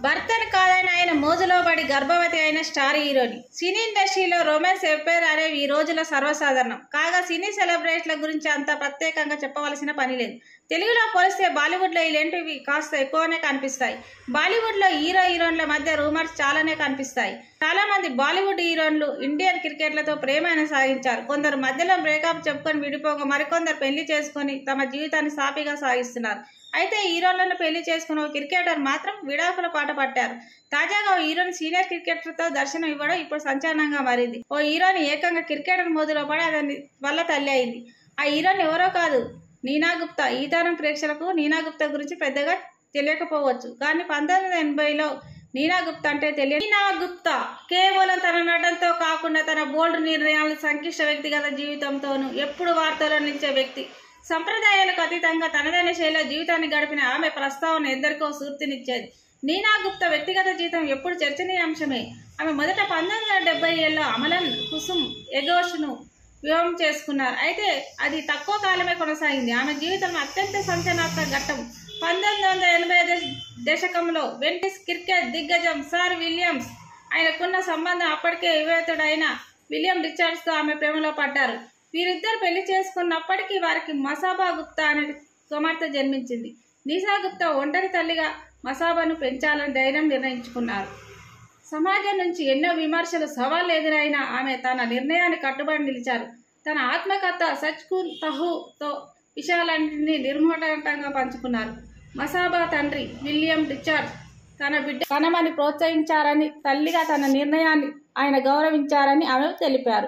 భర్తను కాదని ఆయన మోజులో పడి గర్భవతి అయిన స్టార్ హీరోని. సినీ ఇండస్ట్రీలో రొమాన్స్ ఎఫైర్ అనేవి ఈ రోజుల్లో సర్వసాధారణం. కాగా సినీ సెలబ్రిటీల గురించి అంత ప్రత్యేకంగా చెప్పవలసిన పని లేదు. తెలుగులో పోలిస్తే బాలీవుడ్లో ఇలాంటివి కాస్త ఎక్కువనే కనిపిస్తాయి. బాలీవుడ్లో హీరోయిన్ల మధ్య రూమర్స్ చాలానే కనిపిస్తాయి. చాలా మంది బాలీవుడ్ హీరోయిన్లు ఇండియన్ క్రికెటర్లతో ప్రేమను సాగించారు. కొందరు మధ్యలో బ్రేకప్ చెప్పుకొని విడిపోగా మరికొందరు పెళ్లి చేసుకొని తమ జీవితాన్ని సాఫీగా సాగిస్తున్నారు. అయితే హీరోలను పెళ్లి చేసుకున్న ఓ క్రికెటర్ మాత్రం విడాకుల పాట పట్టారు. తాజాగా ఓ హీరోయిన్ సీనియర్ క్రికెటర్తో దర్శనం ఇవ్వడం ఇప్పుడు సంచలనంగా మారింది. ఓ హీరోయిన్ ఏకంగా క్రికెటర్ మోదులో పడి అతని వల్ల తల్లి అయింది. ఆ హీరోయిన్ ఎవరో కాదు, నీనా గుప్తా. ఈ తరం ప్రేక్షకులకు నీనా గుప్తా గురించి పెద్దగా తెలియకపోవచ్చు, కానీ 1980లో నీనా గుప్తా అంటే తెలియదు. నీనా గుప్తా కేవలం తన నటనతో కాకుండా తన బోల్డ్ నిర్ణయాలు, సంక్లిష్ట వ్యక్తిగత జీవితంతోనూ ఎప్పుడు వార్తల్లో నిలిచే వ్యక్తి. సంప్రదాయాలకు అతీతంగా తనదైన శైలిలో జీవితాన్ని గడిపిన ఆమె ప్రస్తావన ఎందరికో స్ఫూర్తినిచ్చేది. నీనా గుప్తా వ్యక్తిగత జీవితం ఎప్పుడు చర్చనీయాంశమే. ఆమె మొదట 1970లో అమలన్ కుసుమ్ ఎఘోష్ను వివాహం చేసుకున్నారు. అయితే అది తక్కువ కాలమే కొనసాగింది. ఆమె జీవితంలో అత్యంత సంచలనాత్మక ఘట్టం 1980 దశకంలో వెంటిస్ క్రికెట్ దిగ్గజం సర్ విలియమ్స్. ఆయనకున్న సంబంధం అప్పటికే వివాహితుడైన విలియం రిచర్డ్స్తో ఆమె ప్రేమలో పడ్డారు. వీరిద్దరు పెళ్లి చేసుకున్నప్పటికీ వారికి మసాబా గుప్తా అనే కుమార్తె జన్మించింది. నీసా గుప్తా ఒంటరి తల్లిగా మసాబాను పెంచాలని ధైర్యం నిర్ణయించుకున్నారు. సమాజం నుంచి ఎన్నో విమర్శలు, సవాళ్లు ఎదురైనా ఆమె తన నిర్ణయాన్ని కట్టుబడి నిలిచారు. తన ఆత్మకథ సచ్కున్ తహుతో విషయాలన్నింటినీ నిర్మోహమాటంగా పంచుకున్నారు. మసాబా తండ్రి విలియం రిచర్డ్స్ తన బిడ్డ కనమని ప్రోత్సహించారని, తల్లిగా తన నిర్ణయాన్ని ఆయన గౌరవించారని ఆమె తెలిపారు.